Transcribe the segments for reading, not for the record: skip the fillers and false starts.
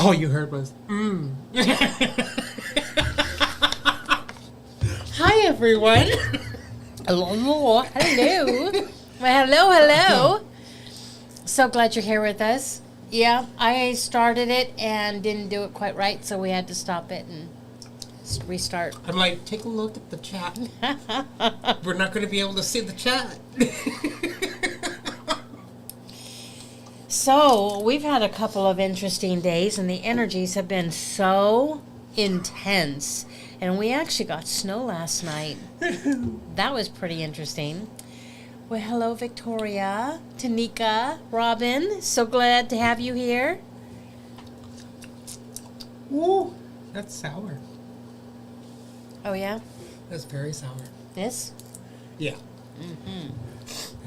All you heard was, Hi, everyone. Hello. Well, hello. So glad you're here with us. Yeah, I started it and didn't do it quite right, so we had to stop it and restart. I'm like, take a look at the chat. We're not going to be able to see the chat. So, we've had a couple of interesting days, and the energies have been so intense. And we actually got snow last night. That was pretty interesting. Well, hello, Victoria, Tanika, Robin. So glad to have you here. Ooh, that's sour. Oh, yeah? That's very sour. This? Yeah.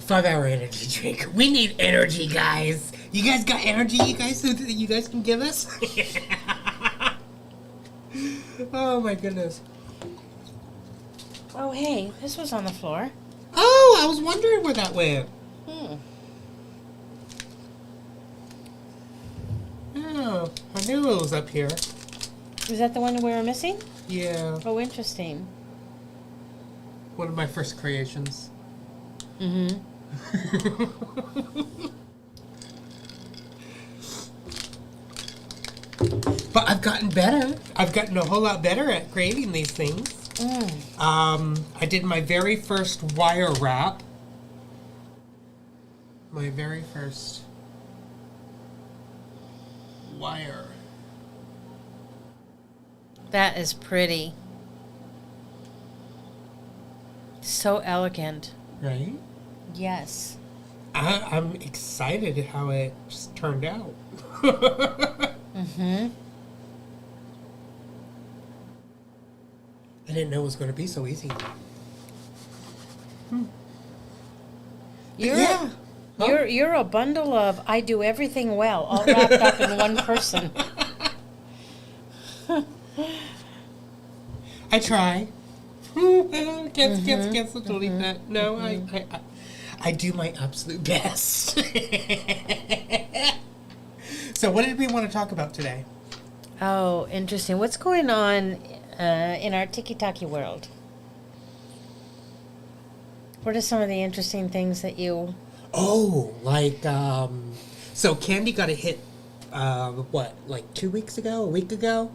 5-hour energy drink. We need energy, guys. You guys got energy, you guys can give us? Oh, my goodness. Oh, hey, this was on the floor. Oh, I was wondering where that went. Oh, I knew it was up here. Is that the one we were missing? Yeah. Oh, interesting. One of my first creations. But I've gotten better. I've gotten a whole lot better at creating these things. I did my very first wire wrap. My very first wire. That is pretty. So elegant. Right? Yes. I'm excited how it just turned out. I didn't know it was going to be so easy. You're a bundle of I do everything well, all wrapped up in one person. I try. Can't delete that. No, I do my absolute best. So what did we want to talk about today? Oh, interesting. What's going on in our tiki-taki world? What are some of the interesting things that you... Oh, like, so Candi got a hit, like 2 weeks ago, a week ago?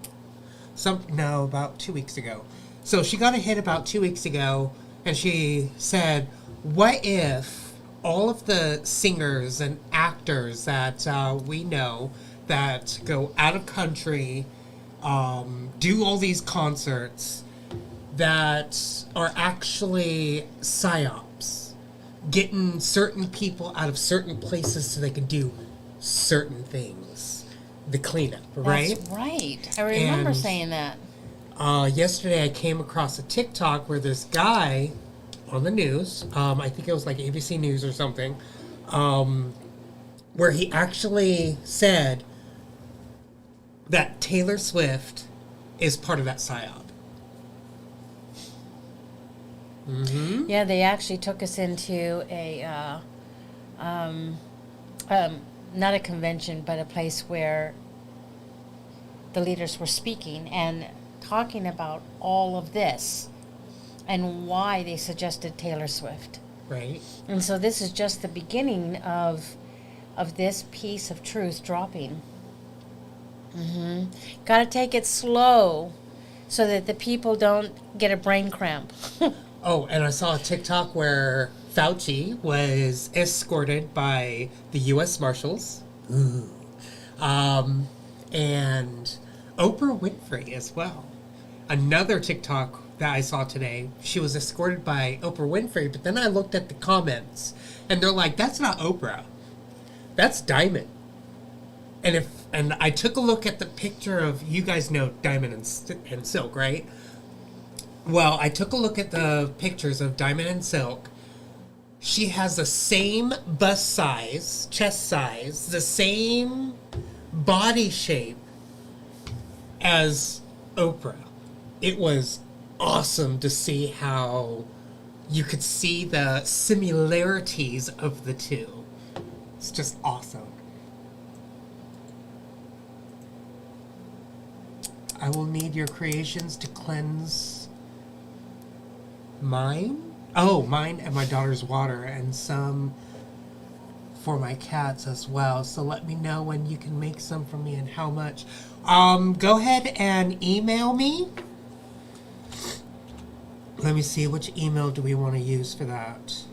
About 2 weeks ago. So she got a hit about 2 weeks ago, and she said, what if all of the singers and actors that we know that go out of country, do all these concerts that are actually psyops, getting certain people out of certain places so they can do certain things, the cleanup, right? That's right. I remember saying that. Yesterday I came across a TikTok where this guy on the news, I think it was like ABC News or something, where he actually said that Taylor Swift is part of that psyop. Yeah, they actually took us into a, not a convention, but a place where the leaders were speaking and talking about all of this and why they suggested Taylor Swift. Right. And so this is just the beginning of this piece of truth dropping. Got to take it slow so that the people don't get a brain cramp. Oh, and I saw a TikTok where Fauci was escorted by the U.S. Marshals. Ooh. And Oprah Winfrey as well. Another TikTok that I saw today, she was escorted by Oprah Winfrey, but then I looked at the comments, and they're like, that's not Oprah. That's Diamond. And I took a look at the picture of, you guys know Diamond and Silk, right? Well, I took a look at the pictures of Diamond and Silk. She has the same bust size, chest size, the same body shape as Oprah. It was awesome to see how you could see the similarities of the two. It's just awesome. I will need your creations to cleanse mine. Oh, mine and my daughter's water, and some for my cats as well. So let me know when you can make some for me and how much. Go ahead and email me. Let me see, which email do we want to use for that?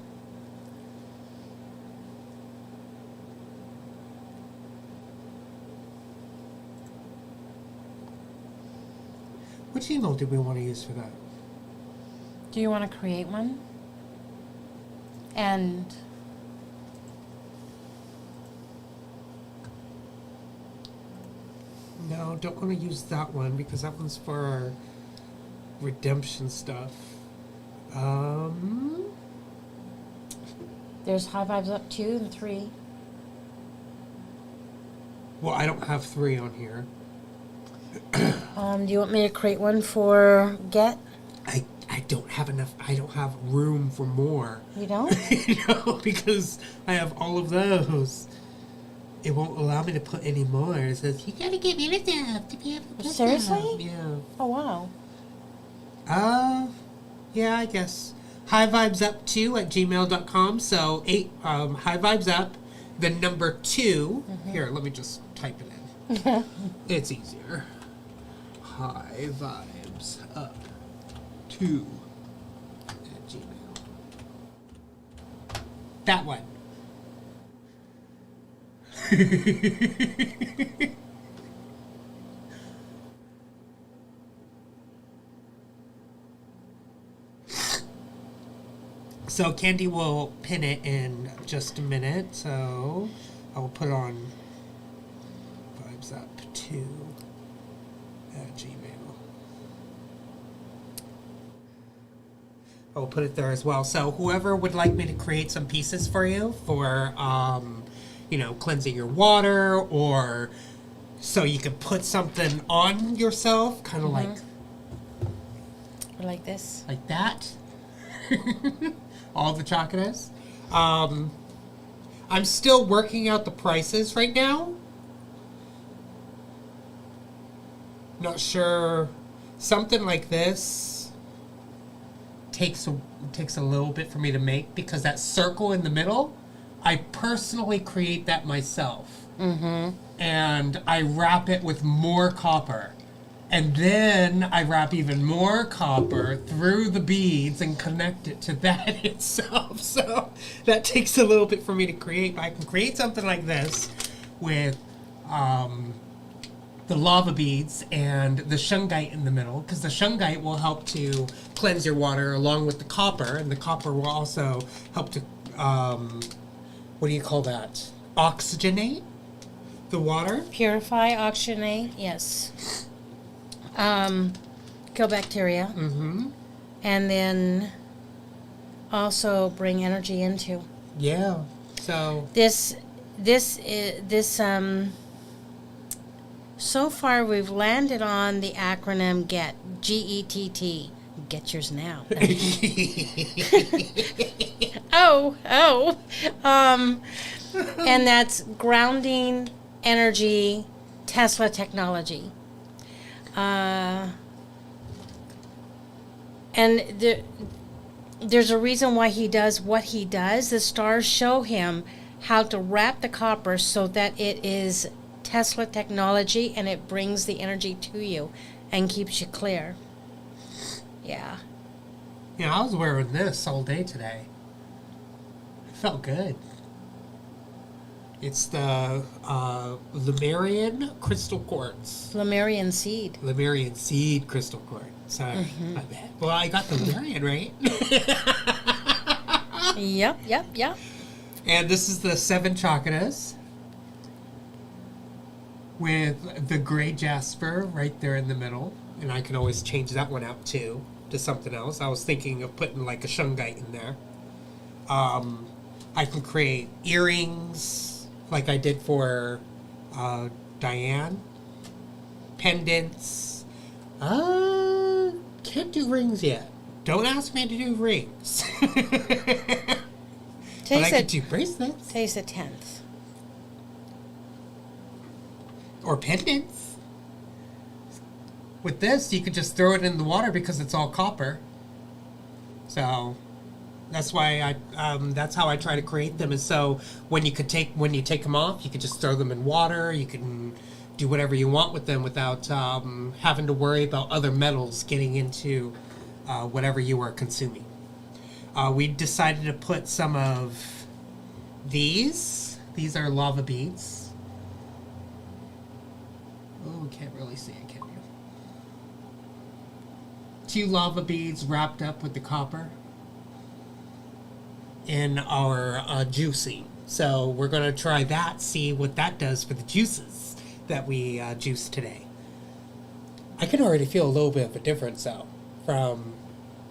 Which email do we want to use for that? Do you want to create one? And No, don't want to use that one because that one's for our redemption stuff. there's high vibes up 2 and 3. Well, I don't have 3 on here. Do you want me to create one for get? I don't have enough. I don't have room for more. You don't? No, because I have all of those. It won't allow me to put any more. It says, you gotta get rid of stuff to be able to put Seriously? stuff. Yeah. Oh, wow. Yeah, I guess. Highvibes2@gmail.com. So, high vibes up, the number 2. Here, let me just type it in. It's easier. High vibes up 2 at Gmail. That one. So Candy will pin it in just a minute. So I will put on vibes up 2 at Gmail. I'll put it there as well. So whoever would like me to create some pieces for you for, cleansing your water, or so you can put something on yourself, kind of Like this. like that. All the chakras. I'm still working out the prices right now. Not sure. Something like this takes a little bit for me to make, because that circle in the middle, I personally create that myself. And I wrap it with more copper. And then I wrap even more copper through the beads and connect it to that itself. So that takes a little bit for me to create. But I can create something like this with the lava beads and the shungite in the middle, because the shungite will help to cleanse your water along with the copper, and the copper will also help to, what do you call that? Oxygenate the water. Purify, oxygenate, yes. Kill bacteria. And then also bring energy into. Yeah. So so far we've landed on the acronym GET, GETT. Get yours now. And that's grounding energy, Tesla technology. And there's a reason why he does what he does. The stars show him how to wrap the copper so that it is Tesla technology, and it brings the energy to you and keeps you clear. Yeah. Yeah, I was wearing this all day today. It felt good. It's the Lemurian crystal quartz. Lemurian seed. Lemurian seed crystal quartz. Sorry, my bad. Well, I got the Lemurian right. Yep. And this is the 7 chakras with the gray jasper right there in the middle. And I can always change that one out too to something else. I was thinking of putting like a shungite in there. I can create earrings like I did for Diane. Pendants. Can't do rings yet. Don't ask me to do rings. But I could do bracelets. Today's the 10th. Or pendants. with this, you could just throw it in the water because it's all copper. So that's why that's how I try to create them. Is so when you take them off, you could just throw them in water. You can do whatever you want with them without having to worry about other metals getting into whatever you are consuming. We decided to put some of these. These are lava beads. Oh, can't really see it, can you? 2 lava beads wrapped up with the copper in our juicing. So we're going to try that, see what that does for the juices that we juice today. I can already feel a little bit of a difference, though, from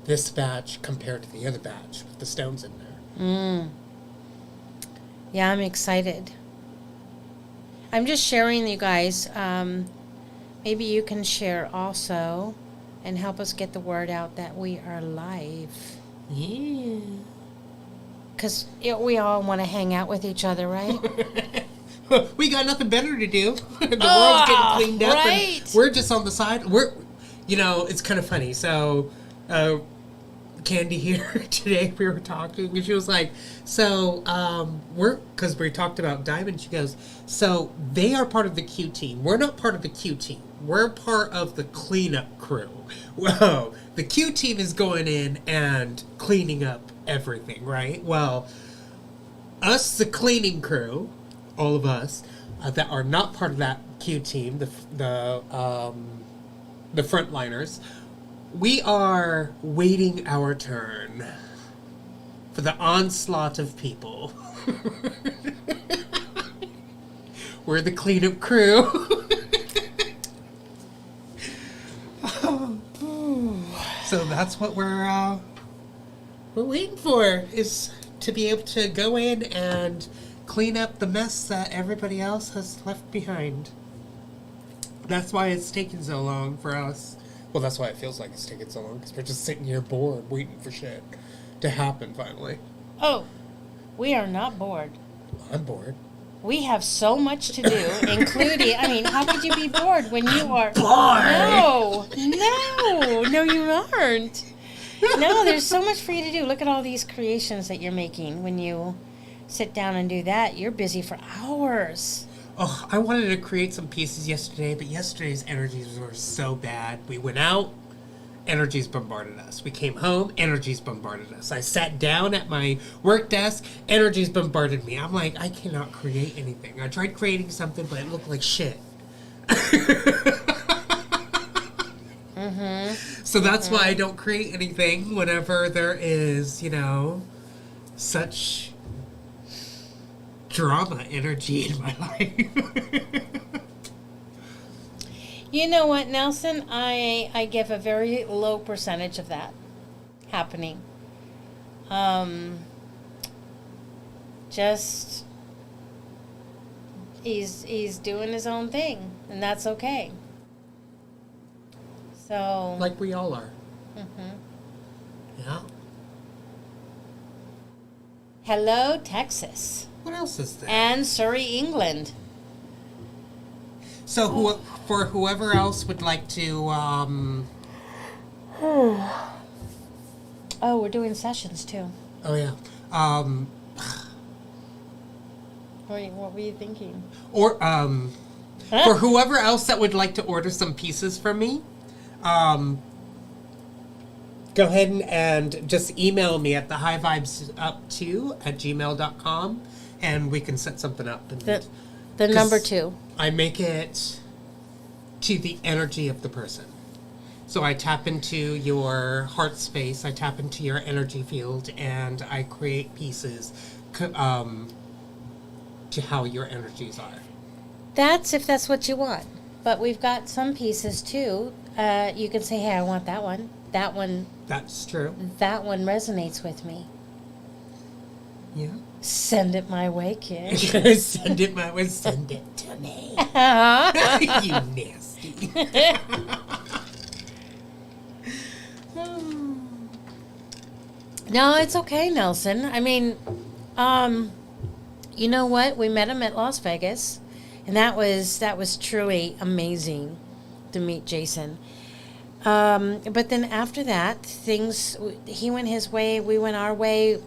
this batch compared to the other batch with the stones in there. Yeah, I'm excited. I'm just sharing, you guys. Maybe you can share also and help us get the word out that we are live. Yeah. Because we all want to hang out with each other, right? We got nothing better to do. The world's getting cleaned up, right. and we're just on the side. It's kind of funny. So, Candy here today, we were talking, and she was like, because we talked about Diamond, she goes, so they are part of the Q team. We're not part of the Q team. We're part of the cleanup crew. Whoa, the Q team is going in and cleaning up everything, right? Well, us, the cleaning crew, all of us that are not part of that Q team, the frontliners, we are waiting our turn for the onslaught of people. We're the cleanup crew. So that's what we're waiting for, is to be able to go in and clean up the mess that everybody else has left behind. That's why it's taking so long for us. Well, that's why it feels like it's taking so long, because we're just sitting here bored, waiting for shit to happen finally. Oh, we are not bored. I'm bored. We have so much to do, including, how could you be bored when you are... Bored! No, you aren't. No, there's so much for you to do. Look at all these creations that you're making. When you sit down and do that, you're busy for hours. Oh, I wanted to create some pieces yesterday, but yesterday's energies were so bad. We went out, energies bombarded us. We came home, energies bombarded us. I sat down at my work desk, energies bombarded me. I'm like, I cannot create anything. I tried creating something, but it looked like shit. So that's why I don't create anything whenever there is, such drama energy in my life. You know what, Nelson? I give a very low percentage of that happening. Just he's doing his own thing, and that's okay. So Like we all are. Yeah. Hello, Texas. What else is there? And Surrey, England. So for whoever else would like to, Oh, we're doing sessions too. oh yeah, What were you thinking? or for whoever else that would like to order some pieces from me, go ahead and just email me at thehigh-vibes-up2@gmail.com, and we can set something up. And The number 2. I make it to the energy of the person. So I tap into your heart space, I tap into your energy field, and I create pieces to how your energies are. That's if that's what you want. But we've got some pieces too. You can say, hey, I want that one. That one. That's true. That one resonates with me. Yeah. Send it my way, kid. Send it my way. Send it to me. You nasty. No, it's okay, Nelson. You know what? We met him at Las Vegas, and that was truly amazing to meet Jason. But then after that, he went his way, we went our way.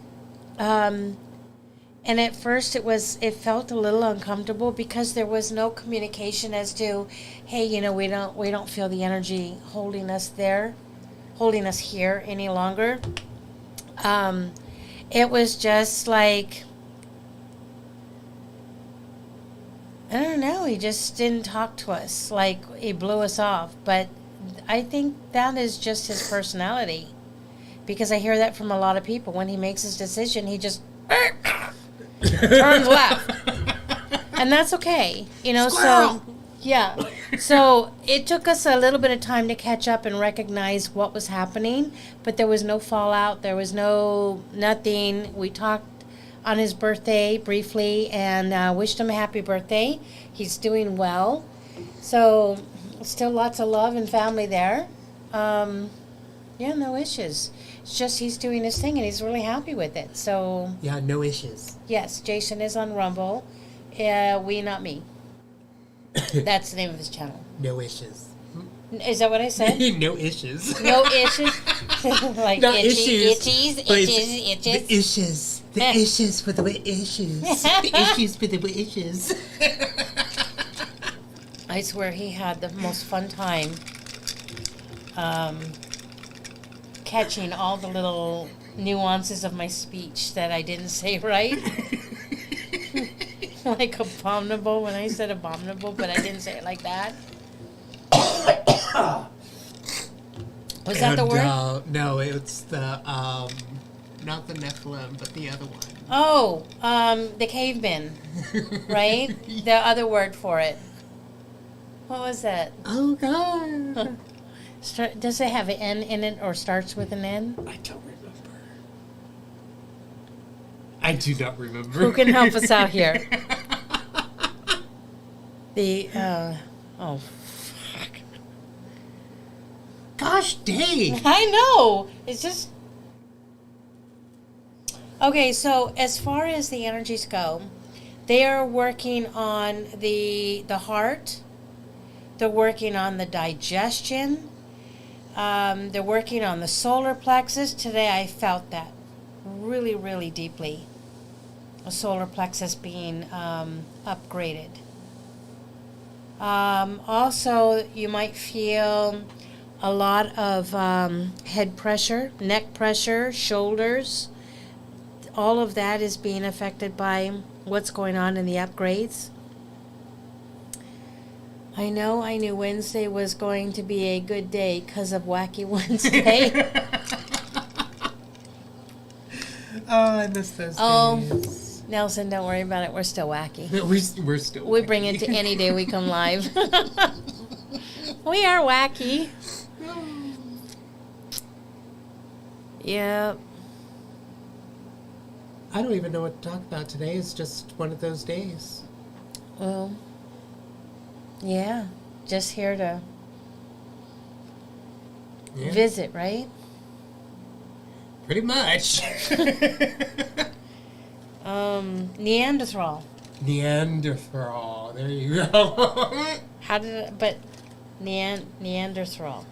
And at first it felt a little uncomfortable because there was no communication as to, hey, we don't feel the energy holding us here any longer. It was just like, I don't know, he just didn't talk to us, like he blew us off. But I think that is just his personality, because I hear that from a lot of people. When he makes his decision, he just turns left, and that's okay, Squirrel! So yeah, so it took us a little bit of time to catch up and recognize what was happening, but there was no fallout, there was nothing. We talked on his birthday briefly and wished him a happy birthday. He's doing well, so still lots of love and family there. Yeah, no issues. It's just he's doing his thing and he's really happy with it. So Yeah, no issues. yes, Jason is on Rumble. We Not Me. That's the name of his channel. No issues. Is that what I said? No issues. No issues. Like Not itches. The issues. The issues for the issues. The issues for the issues. I swear he had the most fun time catching all the little nuances of my speech that I didn't say right. Like abominable, when I said abominable, but I didn't say it like that. Was that the word? No, it's the, not the Nephilim, but the other one. Oh, the caveman, right? The other word for it. What was that? Oh, God. Does it have an N in it or starts with an N? I don't remember. I do not remember. Who can help us out here? Oh, fuck. Gosh dang. I know. It's just... Okay, so as far as the energies go, they are working on the heart. They're working on the digestion. They're working on the solar plexus. Today I felt that really, really deeply. A solar plexus being upgraded. Also, you might feel a lot of head pressure, neck pressure, shoulders. All of that is being affected by what's going on in the upgrades. I knew Wednesday was going to be a good day because of Wacky Wednesday. Oh, I miss those days. Nelson, don't worry about it. We're still wacky. We're still We bring it to any day we come live. We are wacky. Yep. I don't even know what to talk about today. It's just one of those days. Well, yeah. Just here to visit, right? Pretty much. Neanderthal. Neanderthal. There you go. How did it, but Neanderthal.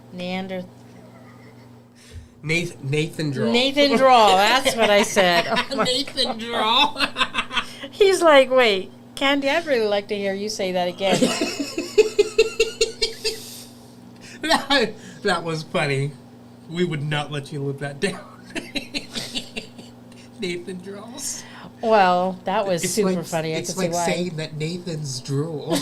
Nathan Draw. Nathan Draw, that's what I said. Oh Nathan Draw. He's like, wait, Candy, I'd really like to hear you say that again. That was funny. We would not let you live that down. Nathan Draws. Well, that was super funny. I could see why. It's like saying that Nathan's drool.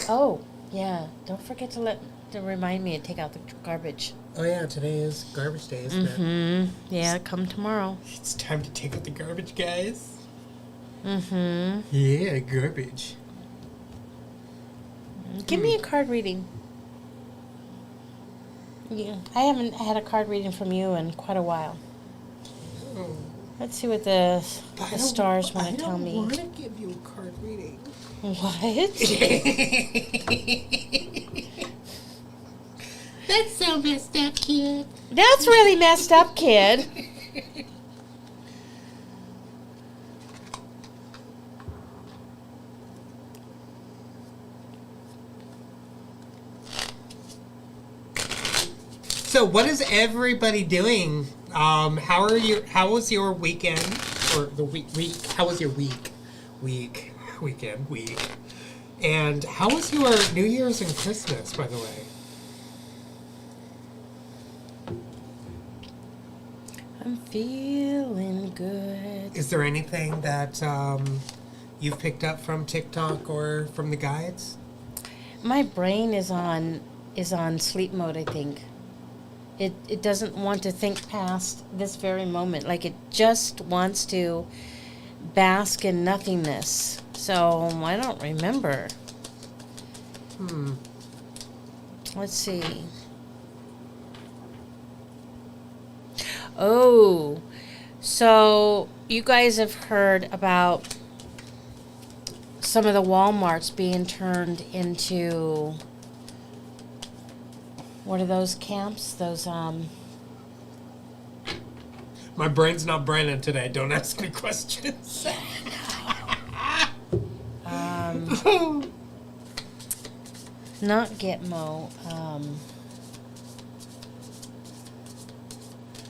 Oh, yeah. Don't forget to remind me to take out the garbage. Oh, yeah. Today is garbage day, isn't it? Mm-hmm. Yeah, come tomorrow. It's time to take out the garbage, guys. Mm-hmm. Yeah, garbage. Give me a card reading. Yeah, I haven't had a card reading from you in quite a while. Oh. Let's see what the stars want to tell me. I don't want to give you a card reading. What? That's so messed up, kid. That's really messed up, kid. So, what is everybody doing? How are you? How was your weekend or the week? How was your week? And how was your New Year's and Christmas, by the way? I'm feeling good. Is there anything that you've picked up from TikTok or from the guides? My brain is on sleep mode, I think. It doesn't want to think past this very moment. Like it just wants to bask in nothingness. So I don't remember. Let's see. Oh, so you guys have heard about some of the Walmarts being turned into, what are those camps? Those, My brain's not branded today. Don't ask me questions. not Gitmo,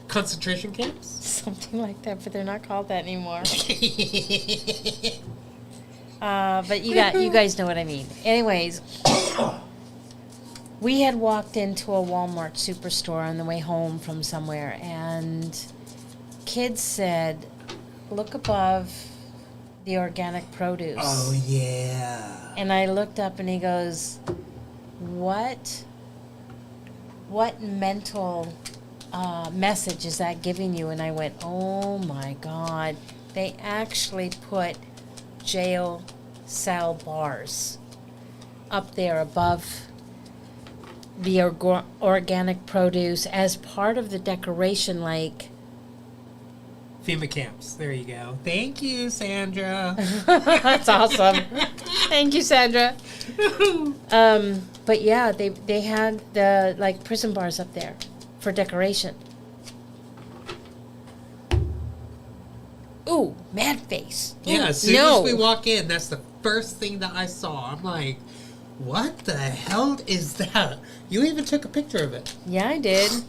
Concentration camps? something like that, but they're not called that anymore. But you guys know what I mean. Anyways, we had walked into a Walmart superstore on the way home from somewhere, and kids said, "Look above the organic produce." Oh, yeah. And I looked up, and he goes, "What mental message is that giving you?" And I went, "Oh my God, they actually put jail cell bars up there above the organic produce as part of the decoration, like." FEMA camps. There you go. Thank you, Sandra. That's awesome. Thank you, Sandra. But yeah, they had the like prison bars up there for decoration. Ooh, mad face. Yeah, Ooh, as soon no. as we walk in, that's the first thing that I saw. I'm like, what the hell is that? You even took a picture of it. Yeah, I did.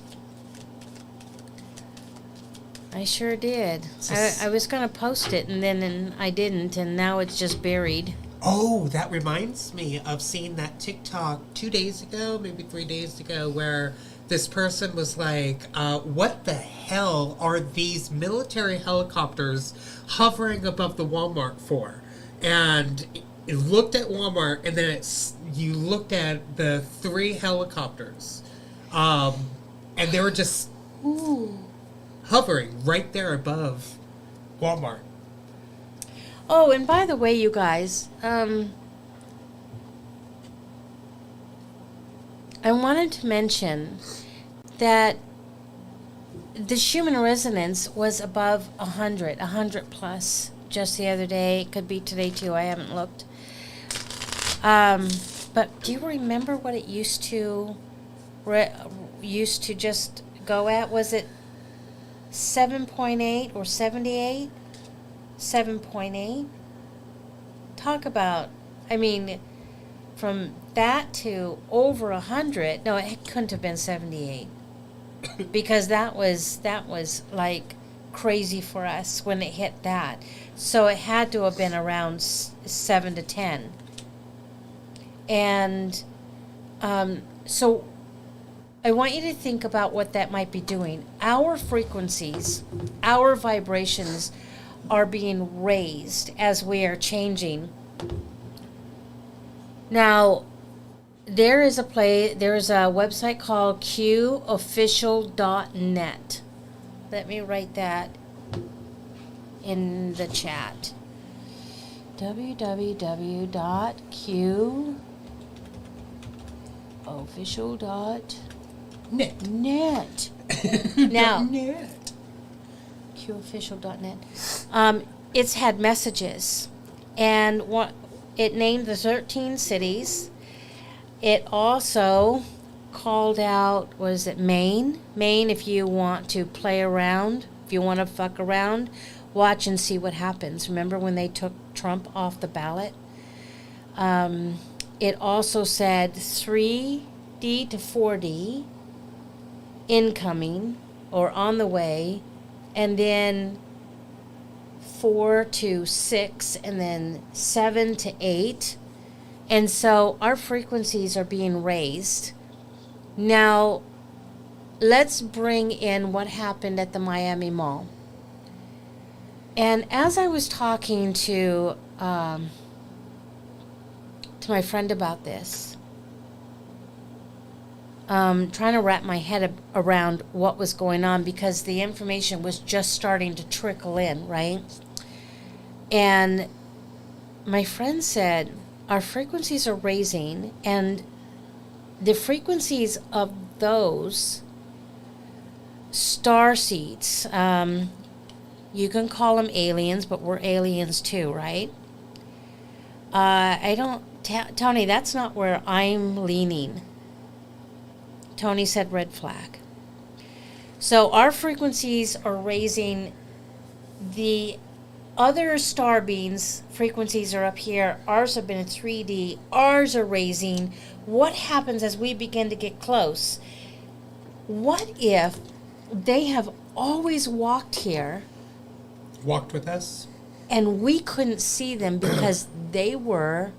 I sure did. I was going to post it, and I didn't, and now it's just buried. Oh, that reminds me of seeing that TikTok 2 days ago, maybe 3 days ago, where this person was like, what the hell are these military helicopters hovering above the Walmart for? And it looked at Walmart, and then you looked at the 3 helicopters, and they were just hovering right there above Walmart. Oh, and by the way, you guys, I wanted to mention that the human resonance was above 100 plus just the other day. It could be today too. I haven't looked. But do you remember what it used to just go at? Was it 7.8 or 78? 7.8. Talk about, I mean, from that to over 100. No, it couldn't have been 78 because that was like crazy for us when it hit that. So it had to have been around 7 to 10. And so I want you to think about what that might be doing. Our frequencies, our vibrations are being raised as we are changing. Now, there is a website called qofficial.net. Let me write that in the chat. www.qofficial.net. Now, qofficial.net. It's had messages, and it named the 13 cities. It also called out, was it Maine? Maine, if you want to play around, if you want to fuck around, watch and see what happens. Remember when they took Trump off the ballot? It also said 3D to 4D. incoming or on the way, and then 4 to 6, and then 7 to 8. And so our frequencies are being raised. Now, let's bring in what happened at the Miami Mall. And as I was talking to my friend about this, trying to wrap my head around what was going on, because the information was just starting to trickle in, right? And my friend said, our frequencies are raising, and the frequencies of those star seeds, you can call them aliens, but we're aliens too, right? Tony, that's not where I'm leaning. Tony said red flag. So our frequencies are raising. The other star beings' frequencies are up here. Ours have been in 3D. Ours are raising. What happens as we begin to get close? What if they have always walked here? Walked with us? And we couldn't see them because they were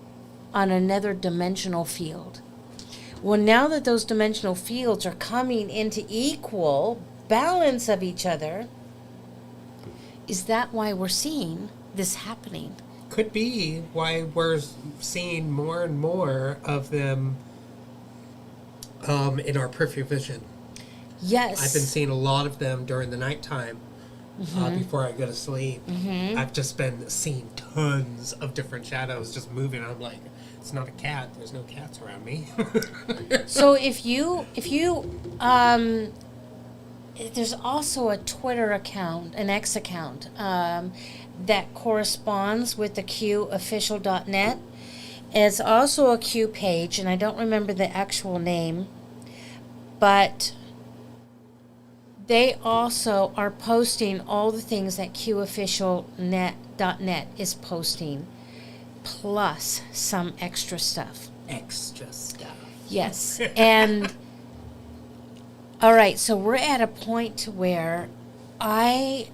on another dimensional field. Well, now that those dimensional fields are coming into equal balance of each other, is that why we're seeing this happening? Could be why we're seeing more and more of them in our peripheral vision. Yes. I've been seeing a lot of them during the nighttime before I go to sleep. I've just been seeing tons of different shadows just moving. I'm like, it's not a cat. There's no cats around me. So if you there's also a Twitter account, an X account, that corresponds with the QOfficial.net. It's also a Q page, and I don't remember the actual name, but they also are posting all the things that QOfficial.net is posting, plus some extra stuff. Extra stuff. Yes. And all right, so we're at a point to where I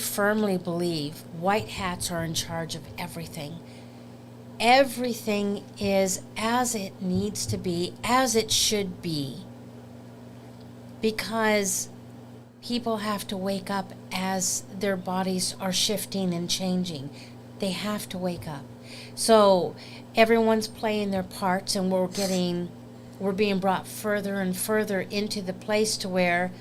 firmly believe white hats are in charge of everything. Everything is as it needs to be, as it should be. Because people have to wake up as their bodies are shifting and changing. They have to wake up. So everyone's playing their parts, and we're being brought further and further into the place to where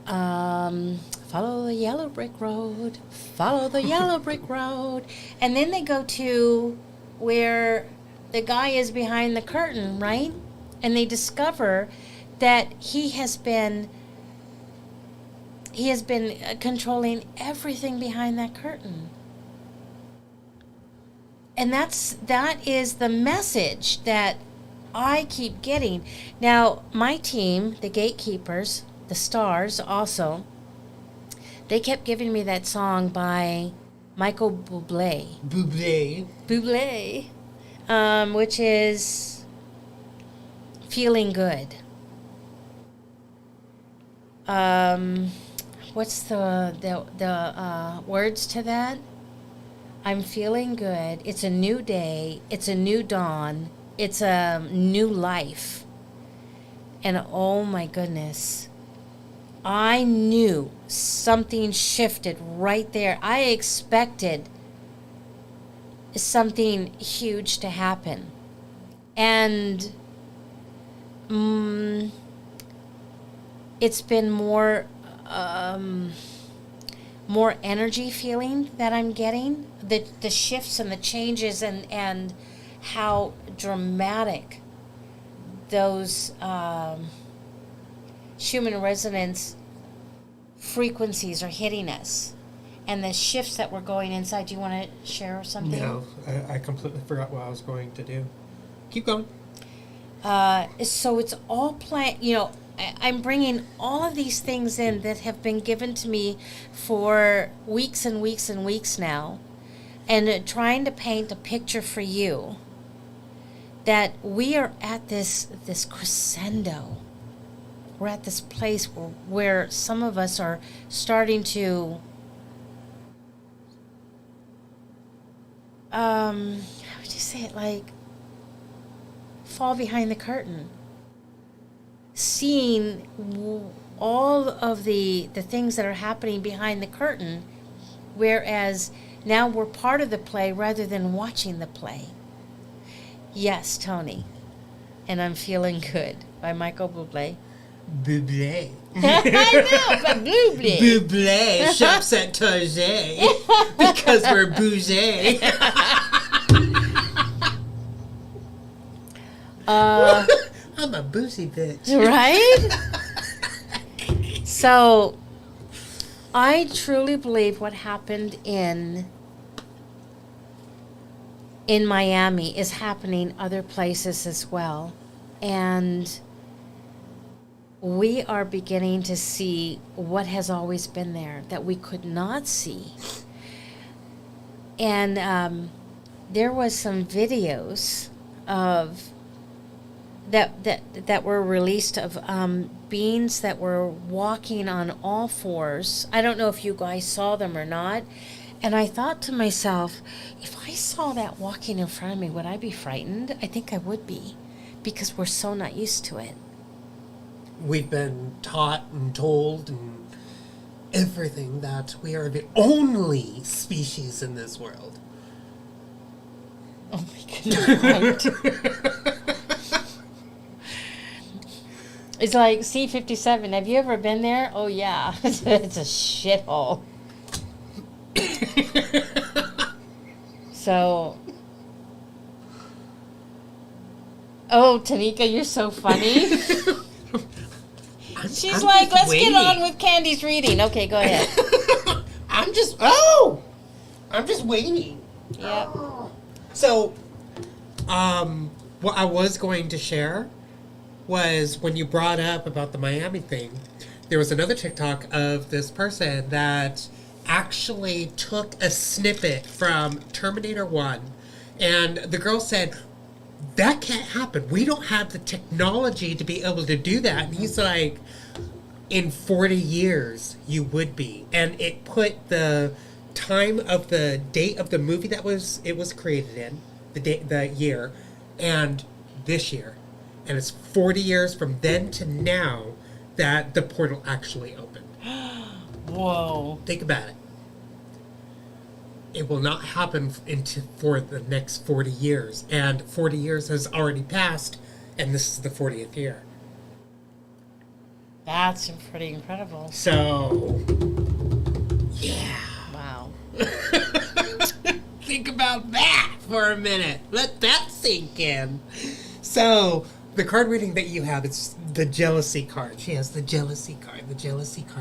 follow the yellow brick road, follow the yellow brick road. And then they go to where the guy is behind the curtain, right? And they discover that he has been controlling everything behind that curtain. And that is the message that I keep getting. Now, my team, the gatekeepers, the stars also, they kept giving me that song by Michael Bublé. Bublé, which is Feeling Good. What's the words to that? I'm feeling good. It's a new day. It's a new dawn. It's a new life. And oh my goodness, I knew something shifted right there. I expected something huge to happen. And it's been more energy feeling that I'm getting. The shifts and the changes and how dramatic those human resonance frequencies are hitting us, and the shifts that we're going inside. Do you want to share something? No, I completely forgot what I was going to do. Keep going. So it's all planned. I'm bringing all of these things in that have been given to me for weeks and weeks and weeks now, and trying to paint a picture for you that we are at this crescendo we're at this place where some of us are starting to, how would you say it, like, fall behind the curtain. Seeing all of the things that are happening behind the curtain, whereas now we're part of the play rather than watching the play. Yes, Tony. And I'm Feeling Good by Michael Bublé. Bublé. I know, but Bublé. Bublé shops at Target because we're bougie. I'm a boozy bitch. Right? So, I truly believe what happened in Miami is happening other places as well. And we are beginning to see what has always been there that we could not see. And there was some videos of that were released of beings that were walking on all fours. I don't know if you guys saw them or not. And I thought to myself, if I saw that walking in front of me, would I be frightened? I think I would be, because we're so not used to it. We've been taught and told and everything that we are the only species in this world. Oh my goodness. It's like C-57. Have you ever been there? Oh, yeah. It's a shithole. So. Oh, Tanika, you're so funny. She's like, let's get on with Candy's reading. Okay, go ahead. I'm just waiting. Yep. So, what I was going to share was when you brought up about the Miami thing, there was another TikTok of this person that actually took a snippet from Terminator 1, and the girl said, that can't happen. We don't have the technology to be able to do that. And he's like, in 40 years, you would be. And it put the time of the date of the movie that it was created in, the year, and this year. And it's 40 years from then to now that the portal actually opened. Whoa. Think about it. It will not happen for the next 40 years. And 40 years has already passed, and this is the 40th year. That's pretty incredible. So, yeah. Wow. Think about that for a minute. Let that sink in. So, the card reading that you have, it's the jealousy card. She has the jealousy card.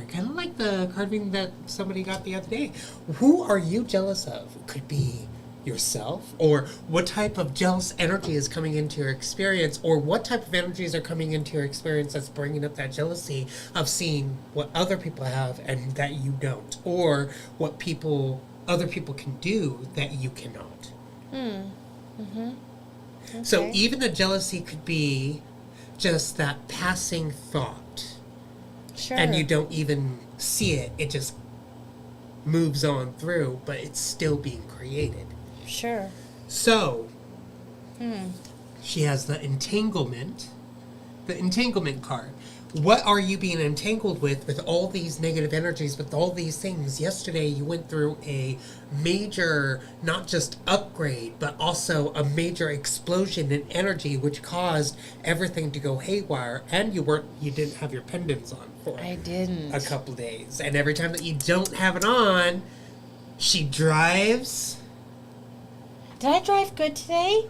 Kind of like the card reading that somebody got the other day. Who are you jealous of? It could be yourself, or what type of jealous energy is coming into your experience, or what type of energies are coming into your experience that's bringing up that jealousy of seeing what other people have and that you don't, or what other people can do that you cannot. Okay. So even the jealousy could be just that passing thought. Sure. And you don't even see it. It just moves on through, but it's still being created. Sure. So, she has the entanglement card. What are you being entangled with all these negative energies, with all these things? Yesterday, you went through a major, not just upgrade, but also a major explosion in energy, which caused everything to go haywire, and you didn't have your pendants on for I didn't. a couple days. And every time that you don't have it on, she drives. Did I drive good today?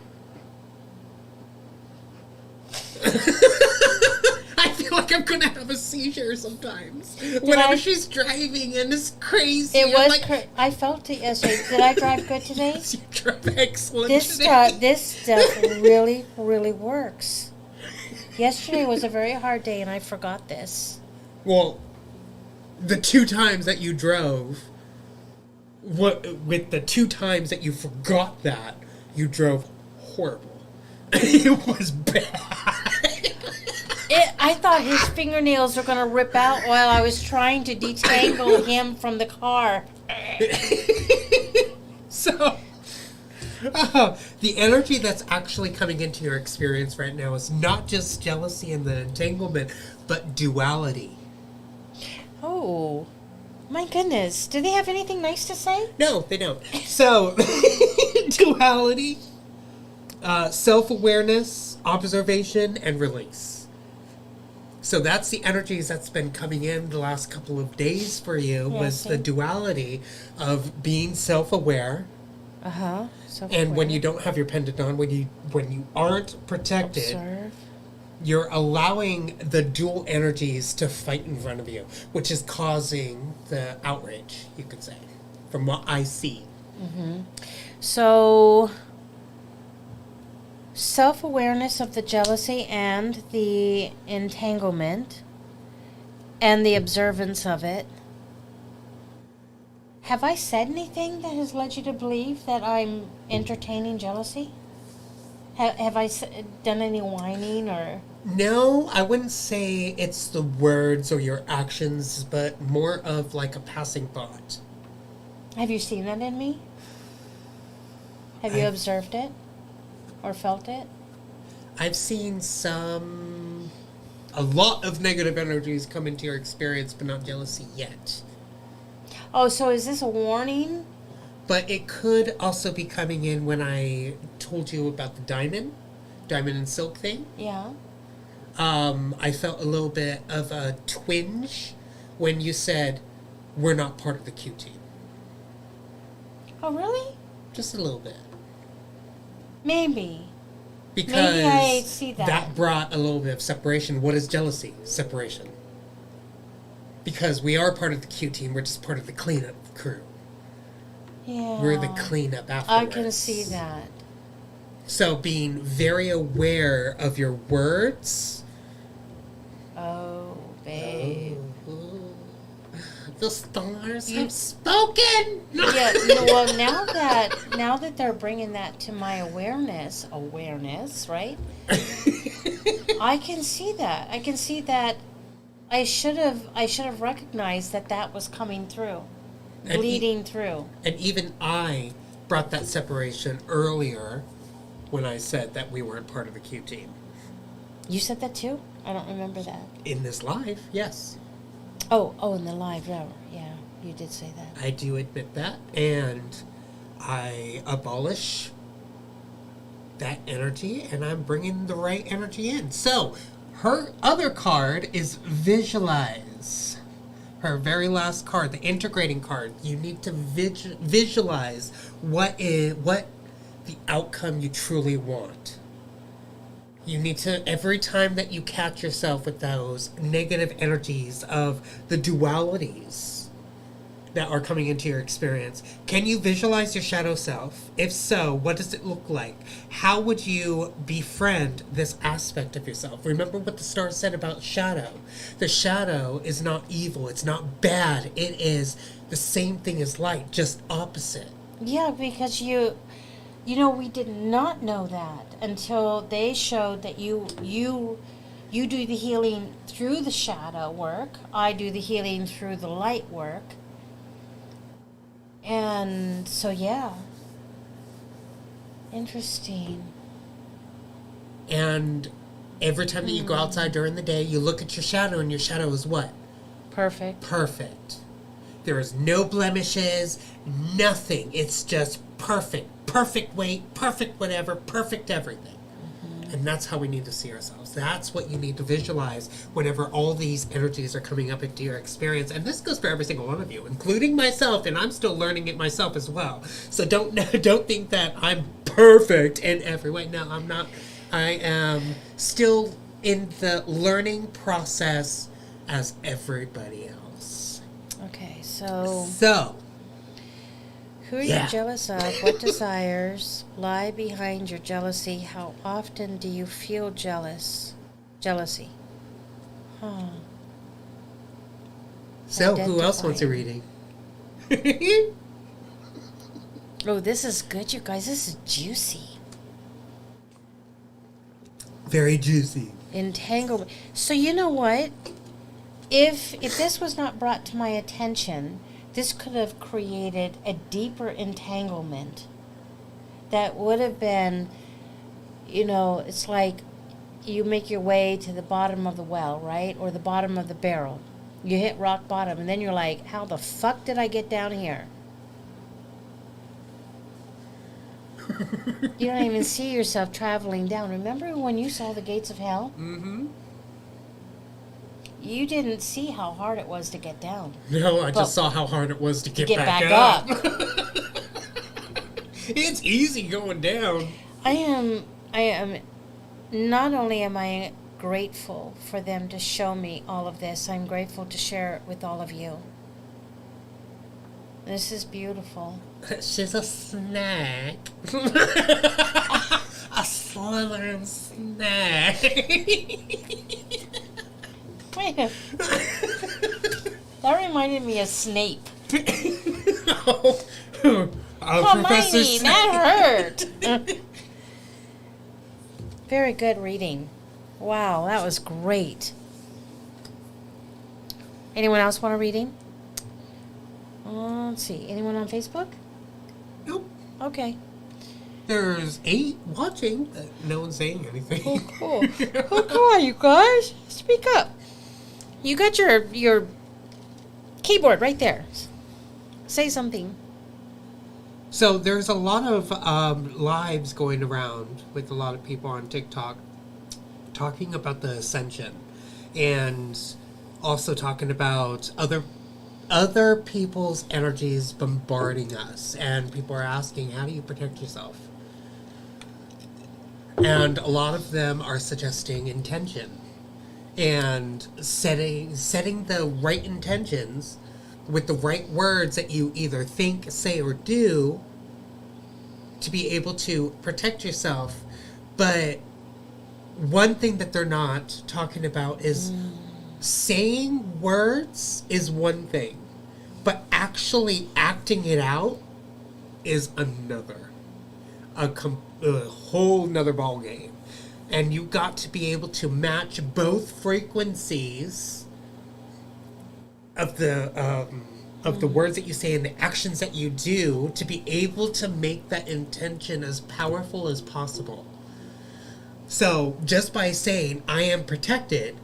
I feel like I'm gonna have a seizure sometimes whenever she's driving, and it's crazy. It was. I felt it yesterday. Did I drive good today? You drove excellent This stuff really, really works. Yesterday was a very hard day, and I forgot this. Well, the 2 times that you drove, with the 2 times that you forgot that, you drove horrible. It was bad. I thought his fingernails were going to rip out while I was trying to detangle him from the car. So, the energy that's actually coming into your experience right now is not just jealousy and the entanglement, but duality. Oh, my goodness. Do they have anything nice to say? No, they don't. So, duality, self-awareness, observation, and release. So that's the energies that's been coming in the last couple of days for you, was the duality of being self-aware. Uh-huh. And when you don't have your pendant on, when you aren't protected, Observe. you're allowing the dual energies to fight in front of you, which is causing the outrage, you could say, from what I see. Mm-hmm. So, self-awareness of the jealousy and the entanglement and the observance of it. Have I said anything that has led you to believe that I'm entertaining jealousy? Have I done any whining or... No, I wouldn't say it's the words or your actions, but more of like a passing thought. Have you seen that in me? Have you observed it? Or felt it? I've seen a lot of negative energies come into your experience, but not jealousy yet. Oh, so is this a warning? But it could also be coming in when I told you about the diamond and silk thing. Yeah. I felt a little bit of a twinge when you said, we're not part of the Q team. Oh, really? Just a little bit. Maybe. Because maybe I see that. That brought a little bit of separation. What is jealousy? Separation. Because we are part of the Q team, we're just part of the cleanup crew. Yeah. We're the cleanup afterwards. I can see that. So being very aware of your words. Oh, babe. Oh, the stars have spoken. Yeah. Well, now that they're bringing that to my awareness, right? I can see that. I can see that. I should have recognized that was coming through, bleeding through. And even I brought that separation earlier when I said that we weren't part of the Q team. You said that too? I don't remember that. In this live, yes. Oh, in the live, yeah, you did say that. I do admit that, and I abolish that energy, and I'm bringing the right energy in. So, her other card is visualize. Her very last card, the integrating card. You need to visualize what the outcome you truly want. You need to, every time that you catch yourself with those negative energies of the dualities that are coming into your experience, can you visualize your shadow self? If so, what does it look like? How would you befriend this aspect of yourself? Remember what the stars said about shadow. The shadow is not evil. It's not bad. It is the same thing as light, just opposite. Yeah, because you know, we did not know that until they showed that you do the healing through the shadow work. I do the healing through the light work. And so, yeah. Interesting. And every time that you go outside during the day, you look at your shadow, and your shadow is what? Perfect. Perfect. There is no blemishes, nothing. It's just perfect. Perfect weight, perfect whatever, perfect everything. Mm-hmm. And that's how we need to see ourselves. That's what you need to visualize whenever all these energies are coming up into your experience. And this goes for every single one of you, including myself, and I'm still learning it myself as well. So don't think that I'm perfect in every way. No, I'm not. I am still in the learning process as everybody else. Okay, so who are you jealous of? What desires lie behind your jealousy? How often do you feel jealousy? Huh. So, who else wants a reading? Oh, this is good, you guys. This is juicy. Very juicy. Entanglement. So you know what? If this was not brought to my attention, this could have created a deeper entanglement that would have been, it's like you make your way to the bottom of the well, right? Or the bottom of the barrel. You hit rock bottom, and then you're like, how the fuck did I get down here? You don't even see yourself traveling down. Remember when you saw the gates of hell? Mm-hmm. You didn't see how hard it was to get down. No, I just saw how hard it was to get back up. It's easy going down. I am, not only am I grateful for them to show me all of this, I'm grateful to share it with all of you. This is beautiful. She's a snack. A slithering snack. Wait a That reminded me of Snape. Professor Hermione, that hurt. Very good reading. Wow, that was great. Anyone else want a reading? Let's see. Anyone on Facebook? Nope. Okay. There's 8 watching, but no one's saying anything. Oh, cool. Oh, come on, you guys. Speak up. You got your keyboard right there. Say something. So there's a lot of lives going around with a lot of people on TikTok talking about the ascension and also talking about other people's energies bombarding us, and people are asking, how do you protect yourself? And a lot of them are suggesting intention and setting the right intentions with the right words that you either think, say, or do to be able to protect yourself. But one thing that they're not talking about is saying words is one thing, but actually acting it out is another. A whole nother ball game. And you got to be able to match both frequencies of the words that you say and the actions that you do to be able to make that intention as powerful as possible. So just by saying, I am protected,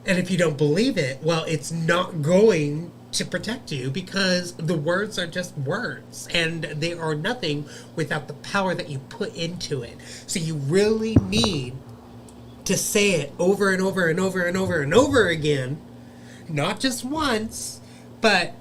and if you don't believe it, well, it's not going to protect you because the words are just words and they are nothing without the power that you put into it. So you really need to say it over and over and over and over and over again, not just once, but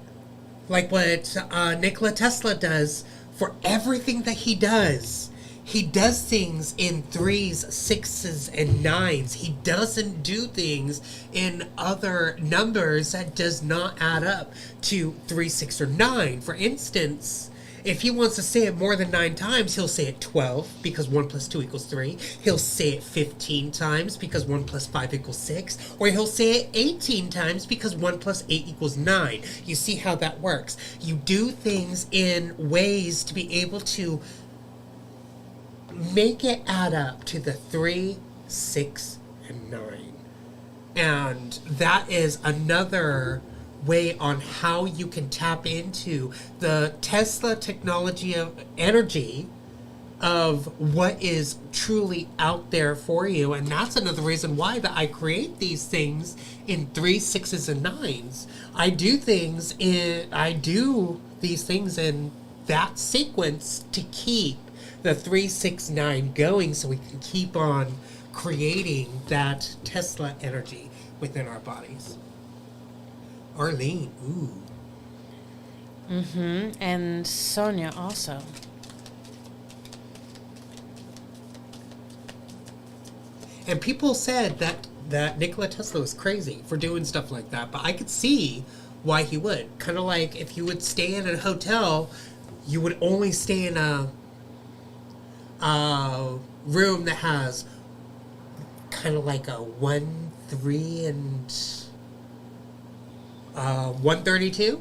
like what Nikola Tesla does for everything that he does. He does things in 3s, 6s, and 9s. He doesn't do things in other numbers that does not add up to 3, 6, or 9. For instance, if he wants to say it more than 9 times, he'll say it 12 because 1 plus 2 equals 3. He'll say it 15 times because 1 plus 5 equals 6. Or he'll say it 18 times because 1 plus 8 equals 9. You see how that works. You do things in ways to be able to make it add up to the 3, 6, and 9. And that is another way on how you can tap into the Tesla technology of energy of what is truly out there for you. And that's another reason why that I create these things in 3, 6s, and 9s. I do these things in that sequence to keep the 3, 6, 9 going, so we can keep on creating that Tesla energy within our bodies. Arlene, ooh. And Sonia also. And people said that Nikola Tesla was crazy for doing stuff like that, but I could see why he would. Kind of like if you would stay in a hotel, you would only stay in a room that has kind of like a 1, 3, and 132.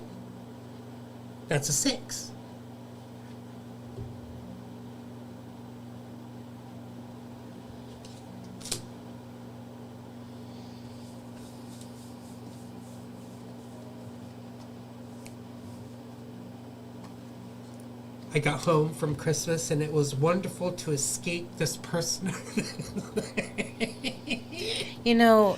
That's a 6. I got home from Christmas, and it was wonderful to escape this person. You know,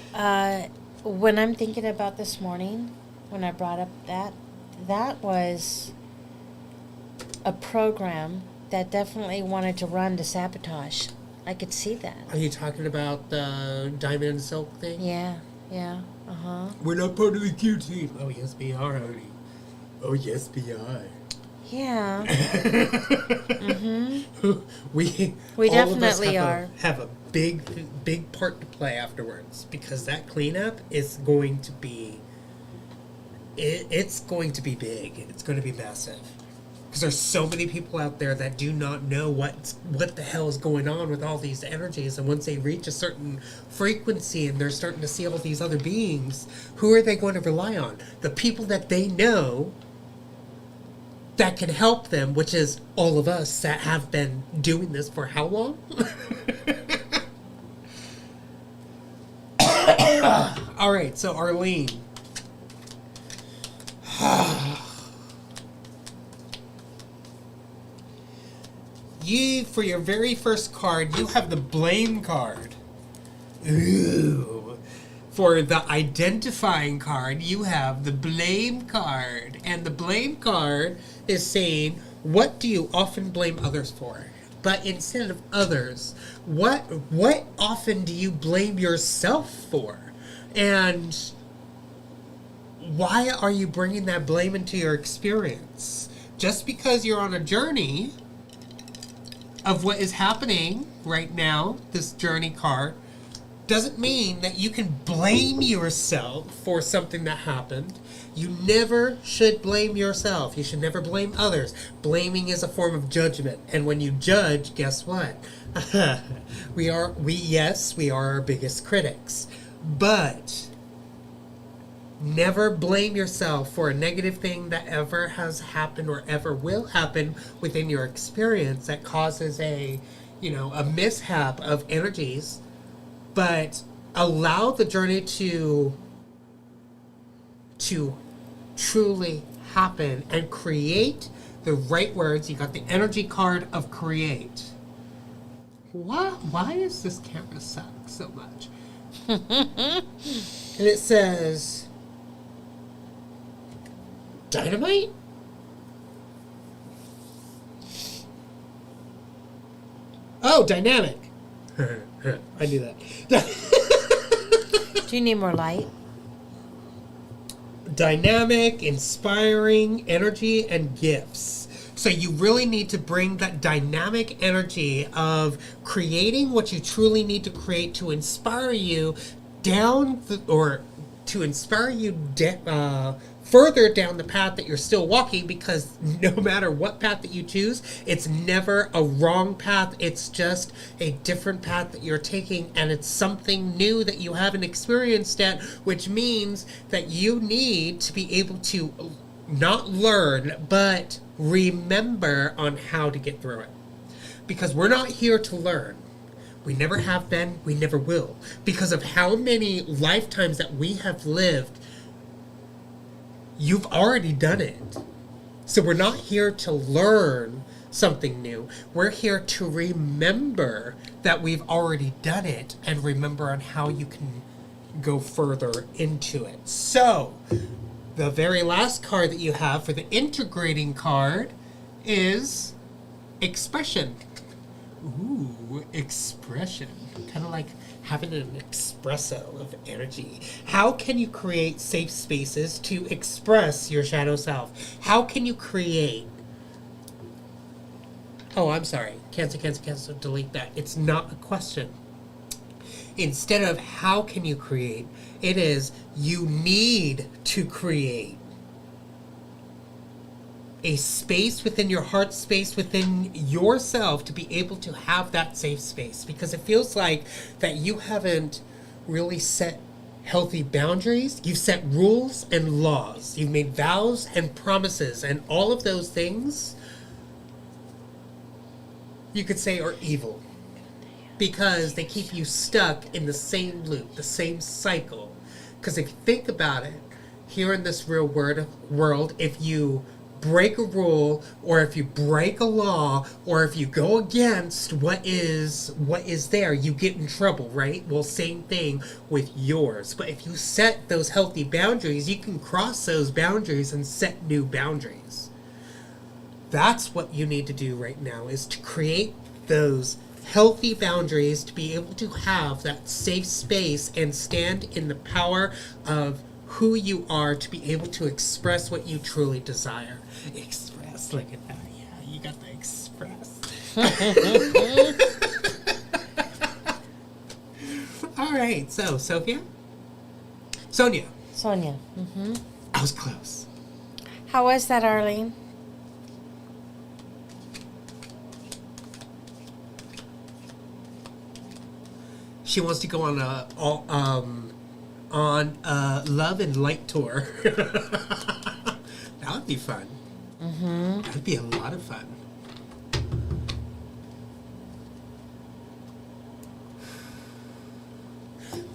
when I'm thinking about this morning, when I brought up that was a program that definitely wanted to run to sabotage. I could see that. Are you talking about the Diamond and Silk thing? Yeah, uh-huh. We're not part of the Q team. Oh, yes, we are, honey. Oh, yes, we are. Yeah. We We all of us definitely are. have a big part to play afterwards, because that cleanup is going to be it's going to be big. It's going to be massive, because there's so many people out there that do not know what the hell is going on with all these energies, and once they reach a certain frequency and they're starting to see all these other beings, who are they going to rely on? The people that they know that can help them, which is all of us that have been doing this for how long? All right, so Arlene. You, for your very first card, you have the blame card. Ooh. For the identifying card, you have the blame card. And the blame card is saying, what do you often blame others for? But instead of others, what often do you blame yourself for? And why are you bringing that blame into your experience? Just because you're on a journey of what is happening right now, this journey card, doesn't mean that you can blame yourself for something that happened. You never should blame yourself. You should never blame others. Blaming is a form of judgment. And when you judge, guess what? we are our biggest critics. But never blame yourself for a negative thing that ever has happened or ever will happen within your experience that causes a mishap of energies. But allow the journey to truly happen and create the right words. You got the energy card of create. Why does this camera suck so much? And it says dynamite? Oh, dynamic. I knew that. Do you need more light? Dynamic, inspiring, energy, and gifts. So you really need to bring that dynamic energy of creating what you truly need to create to inspire you further down the path that you're still walking, because no matter what path that you choose, it's never a wrong path. It's just a different path that you're taking, and it's something new that you haven't experienced yet, which means that you need to be able to not learn, but remember on how to get through it. Because we're not here to learn. We never have been, we never will. Because of how many lifetimes that we have lived, you've already done it. So we're not here to learn something new. We're here to remember that we've already done it and remember on how you can go further into it. So the very last card that you have for the integrating card is expression. Ooh, expression. Kind of like having an espresso of energy. How can you create safe spaces to express your shadow self? How can you create... Oh, I'm sorry. Cancel, delete that. It's not a question. Instead of how can you create, it is you need to create a space within your heart space within yourself to be able to have that safe space, because it feels like that you haven't really set healthy boundaries. You've set rules and laws. You've made vows and promises, and all of those things you could say are evil, because they keep you stuck in the same loop, the same cycle. Because if you think about it, here in this real world, if you break a rule, or if you break a law, or if you go against what is there, you get in trouble, right? Well, same thing with yours. But if you set those healthy boundaries, you can cross those boundaries and set new boundaries. That's what you need to do right now, is to create those healthy boundaries to be able to have that safe space and stand in the power of who you are, to be able to express what you truly desire. Express, look at that. Yeah, you got the express. All right, so Sonia. Sonia. I was close. How was that, Arlene? She wants to go on a love and light tour. That would be fun. That would be a lot of fun.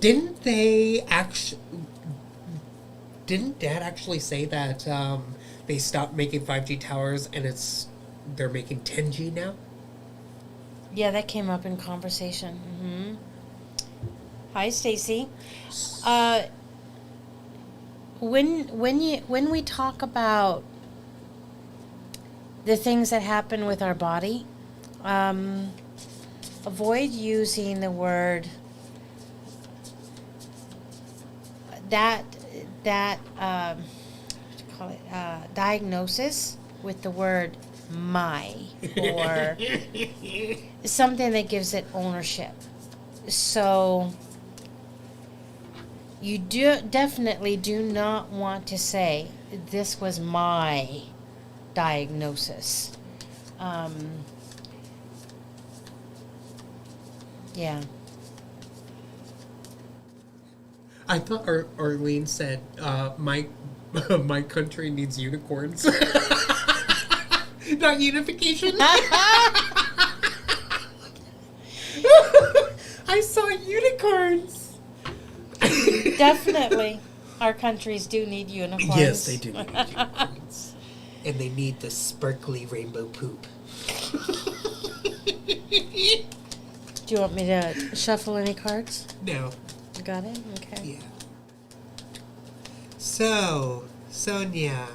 Didn't Dad actually say that they stopped making 5G towers and they're making 10G now? Yeah, that came up in conversation. Hi, Stacy. When we talk about the things that happen with our body, avoid using the word diagnosis with the word my, or something that gives it ownership. So you definitely do not want to say, this was my diagnosis. Yeah. I thought Arlene said, my country needs unicorns. Not unification. I saw unicorns. Definitely. Our countries do need unicorns. Yes, they do need unicorns. And they need the sparkly rainbow poop. Do you want me to shuffle any cards? No. You got it? Okay. Yeah. So, Sonia.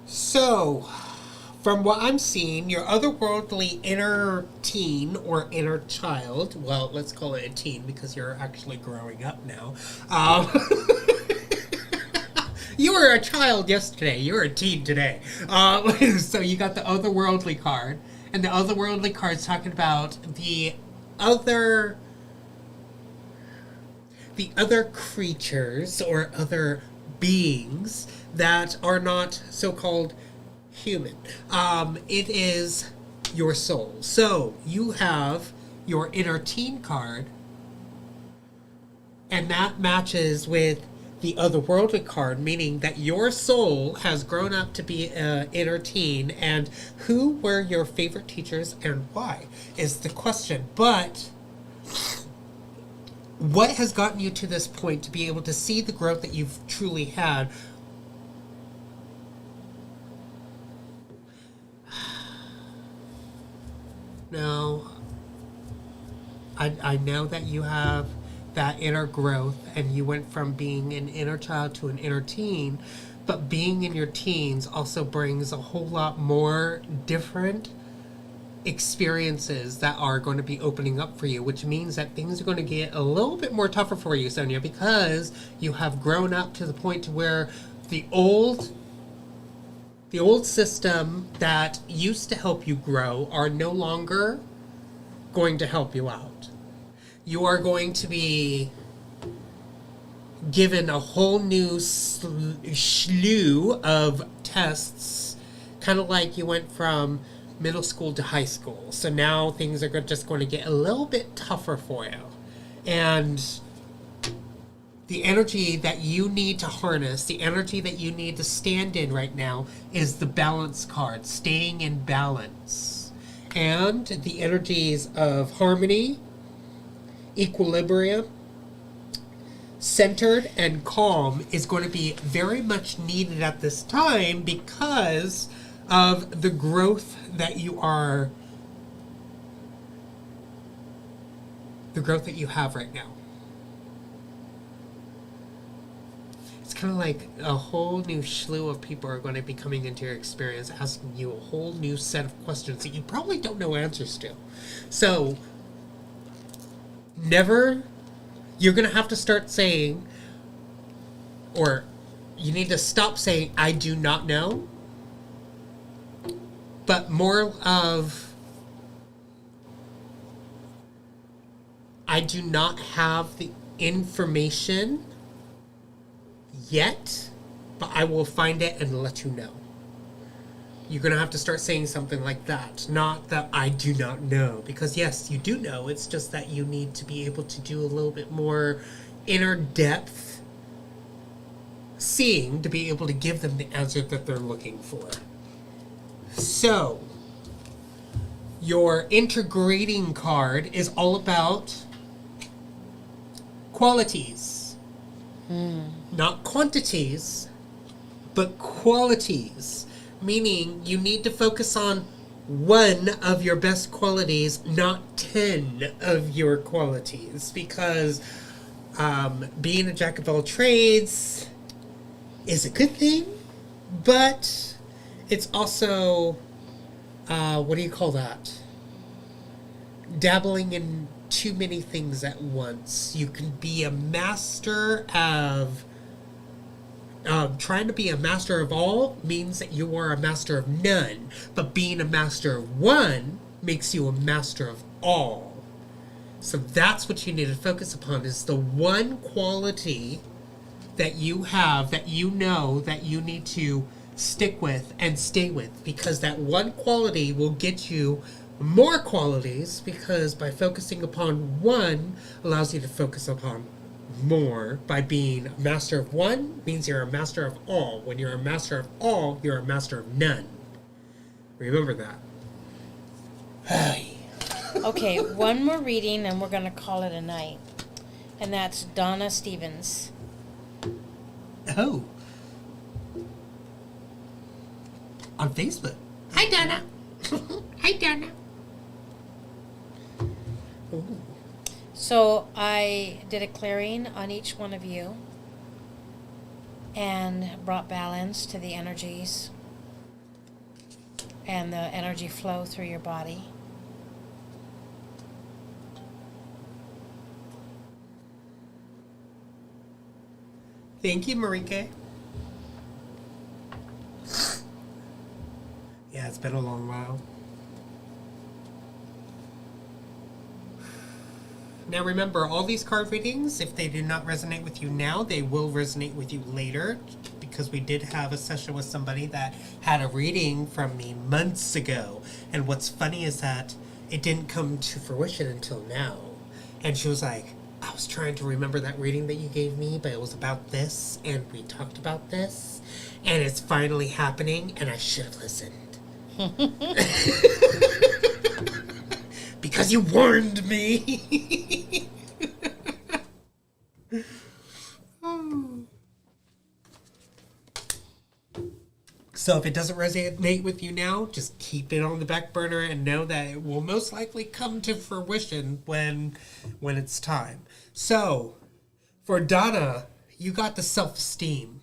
So, from what I'm seeing, your otherworldly inner teen or inner child, well, let's call it a teen because you're actually growing up now. You were a child yesterday. You're a teen today. So you got the otherworldly card, and the otherworldly card's talking about the other creatures or other beings that are not so-called human. It is your soul. So you have your inner teen card, and that matches with the otherworldly card, meaning that your soul has grown up to be an inner teen. And who were your favorite teachers and why is the question. But what has gotten you to this point to be able to see the growth that you've truly had? No, I know that you have that inner growth, and you went from being an inner child to an inner teen, but being in your teens also brings a whole lot more different experiences that are going to be opening up for you, which means that things are going to get a little bit more tougher for you, Sonia, because you have grown up to the point to where the old system that used to help you grow are no longer going to help you out. You are going to be given a whole new slew of tests, kind of like you went from middle school to high school. So now things are just going to get a little bit tougher for you. And the energy that you need to harness, the energy that you need to stand in right now is the balance card, staying in balance. And the energies of harmony, equilibrium, centered, and calm is going to be very much needed at this time because of the growth that you have right now. It's kind of like a whole new slew of people are going to be coming into your experience, asking you a whole new set of questions that you probably don't know answers to. So, you're going to have to start saying, or you need to stop saying, I do not know, but more of, I do not have the information yet, but I will find it and let you know. You're going to have to start saying something like that. Not that I do not know. Because yes, you do know. It's just that you need to be able to do a little bit more inner depth seeing to be able to give them the answer that they're looking for. So, your integrating card is all about qualities. Not quantities, but qualities. Meaning you need to focus on one of your best qualities, not 10 of your qualities. Because being a jack of all trades is a good thing, but it's also, what do you call that? Dabbling in too many things at once. You can be a master of... trying to be a master of all means that you are a master of none. But being a master of one makes you a master of all. So that's what you need to focus upon, is the one quality that you have, that you know, that you need to stick with and stay with. Because that one quality will get you more qualities, because by focusing upon one allows you to focus upon more. By being a master of one means you're a master of all. When you're a master of all, you're a master of none. Remember that. Okay, one more reading and we're going to call it a night. And that's Donna Stevens. Oh. On Facebook. Hi, Donna. Hi, Donna. Ooh. So I did a clearing on each one of you and brought balance to the energies and the energy flow through your body. Thank you, Marike. Yeah, it's been a long while. Now remember, all these card readings, if they do not resonate with you now, they will resonate with you later, because we did have a session with somebody that had a reading from me months ago. And what's funny is that it didn't come to fruition until now. And she was like, I was trying to remember that reading that you gave me, but it was about this, and we talked about this, and it's finally happening, and I should have listened. Because you warned me. So if it doesn't resonate with you now, just keep it on the back burner and know that it will most likely come to fruition when it's time. So, for Donna, you got the self-esteem.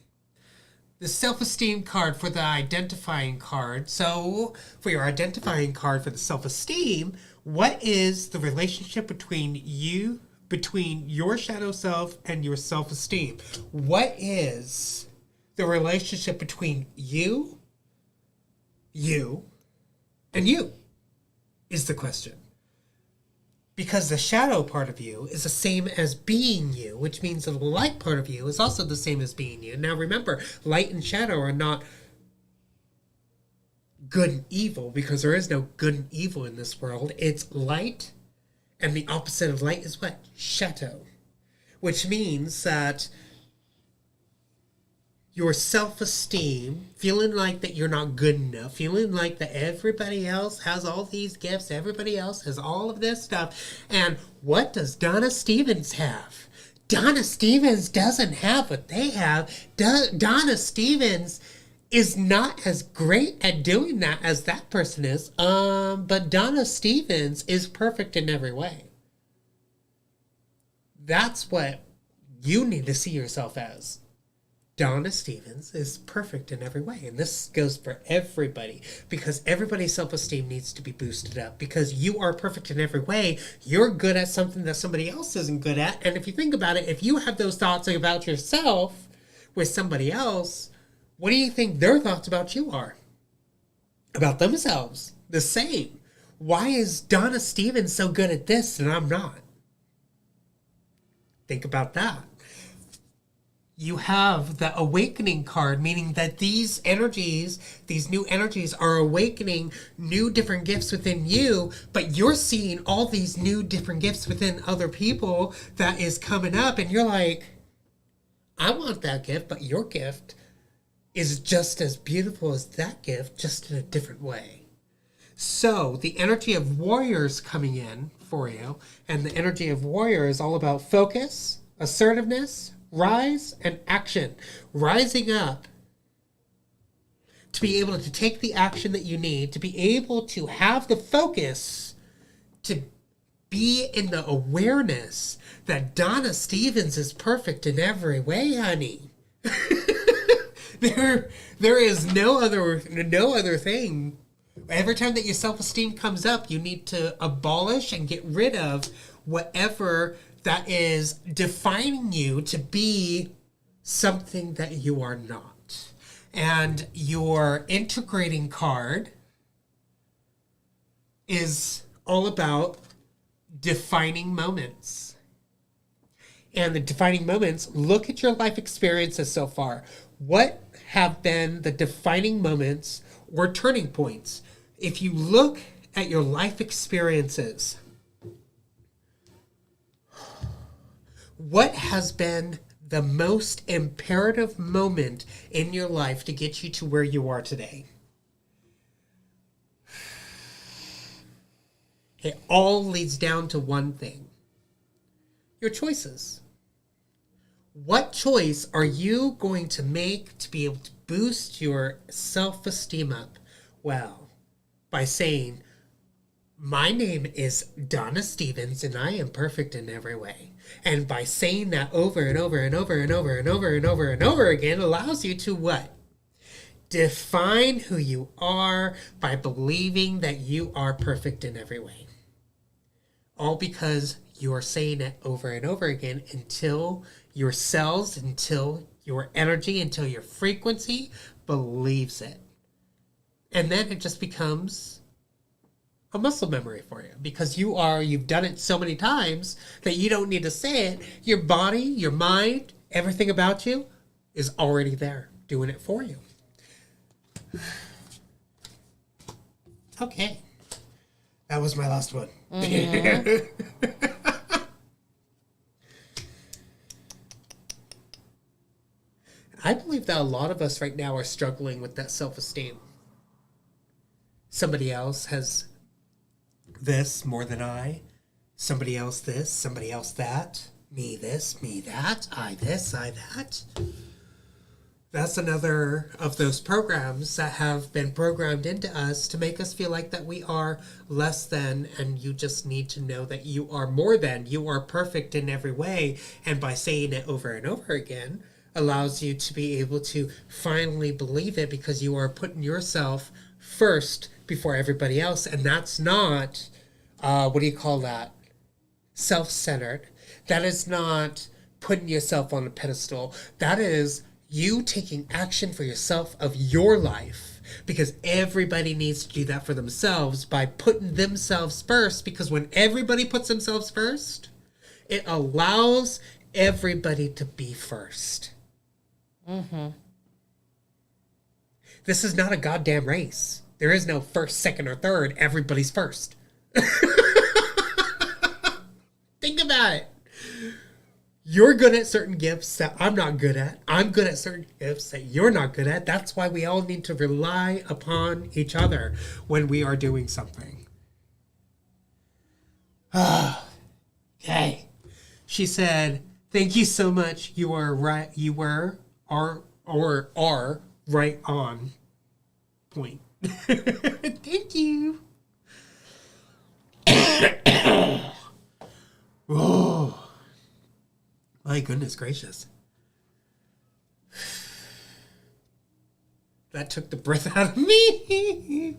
The self-esteem card for the identifying card. So, for your identifying card for the self-esteem, what is the relationship between your shadow self and your self-esteem? What is the relationship between you, and you, is the question. Because the shadow part of you is the same as being you, which means the light part of you is also the same as being you. Now remember, light and shadow are not good and evil, because there is no good and evil in this world. It's light, and the opposite of light is what? Shadow. Which means that your self-esteem, feeling like that you're not good enough, feeling like that everybody else has all these gifts, everybody else has all of this stuff. And what does Donna Stevens have? Donna Stevens doesn't have what they have. Donna Stevens is not as great at doing that as that person is. But Donna Stevens is perfect in every way. That's what you need to see yourself as. Donna Stevens is perfect in every way. And this goes for everybody, because everybody's self-esteem needs to be boosted up, because you are perfect in every way. You're good at something that somebody else isn't good at. And if you think about it, if you have those thoughts about yourself with somebody else, what do you think their thoughts about you are? About themselves. The same. Why is Donna Stevens so good at this and I'm not? Think about that. You have the awakening card, meaning that these energies, these new energies are awakening new different gifts within you, but you're seeing all these new different gifts within other people that is coming up, and you're like, I want that gift, but your gift is just as beautiful as that gift, just in a different way. So the energy of warriors coming in for you, and the energy of warrior is all about focus, assertiveness, rise, and action. Rising up to be able to take the action that you need, to be able to have the focus, to be in the awareness that Donna Stevens is perfect in every way, honey. There is no other thing. Every time that your self-esteem comes up, you need to abolish and get rid of whatever that is defining you to be something that you are not. And your integrating card is all about defining moments. And the defining moments, look at your life experiences so far. What have been the defining moments or turning points? If you look at your life experiences, what has been the most imperative moment in your life to get you to where you are today? It all leads down to one thing: your choices. What choice are you going to make to be able to boost your self-esteem up? Well, by saying, my name is Donna Stevens and I am perfect in every way. And by saying that over and over and over and over and over and over and over again allows you to what? Define who you are by believing that you are perfect in every way. All because you are saying it over and over again until your cells, until your energy, until your frequency believes it. And then it just becomes a muscle memory for you, because you've done it so many times that you don't need to say it. Your body, your mind, everything about you is already there doing it for you. Okay. That was my last one. Mm-hmm. I believe that a lot of us right now are struggling with that self-esteem. Somebody else has this more than I. Somebody else this, somebody else that. Me this, me that. I this, I that. That's another of those programs that have been programmed into us to make us feel like that we are less than, and you just need to know that you are more than. You are perfect in every way, and by saying it over and over again allows you to be able to finally believe it, because you are putting yourself first before everybody else, and that's not, self-centered. That is not putting yourself on a pedestal. That is you taking action for yourself of your life, because everybody needs to do that for themselves by putting themselves first, because when everybody puts themselves first, it allows everybody to be first. Mm-hmm. This is not a goddamn race. There is no first, second, or third. Everybody's first. Think about it. You're good at certain gifts that I'm not good at. I'm good at certain gifts that you're not good at. That's why we all need to rely upon each other when we are doing something. Okay. She said, thank you so much. You are right. You are right on point. Thank you. Oh. My goodness gracious. That took the breath out of me.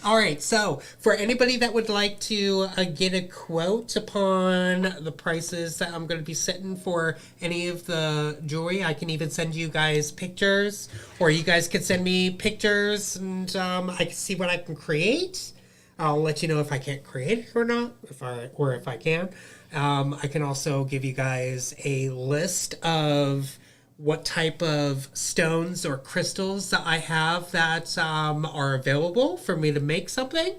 All right, so for anybody that would like to get a quote upon the prices that I'm going to be setting for any of the jewelry, I can even send you guys pictures, or you guys can send me pictures, and I can see what I can create. I'll let you know if I can't create it or not, if I can. I can also give you guys a list of what type of stones or crystals that I have that are available for me to make something.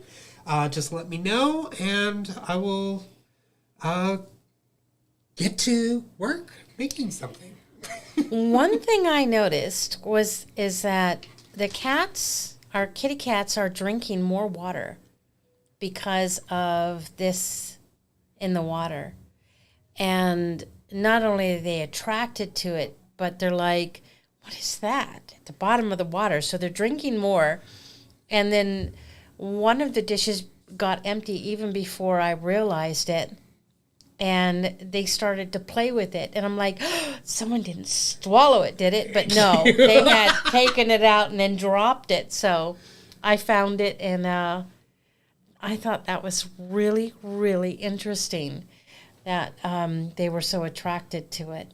Just let me know, and I will get to work making something. One thing I noticed is that our kitty cats are drinking more water because of this in the water. And not only are they attracted to it, but they're like, what is that? At the bottom of the water. So they're drinking more. And then one of the dishes got empty even before I realized it. And they started to play with it. And I'm like, oh, someone didn't swallow it, did it? But no, they had taken it out and then dropped it. So I found it, and I thought that was really, really interesting that they were so attracted to it.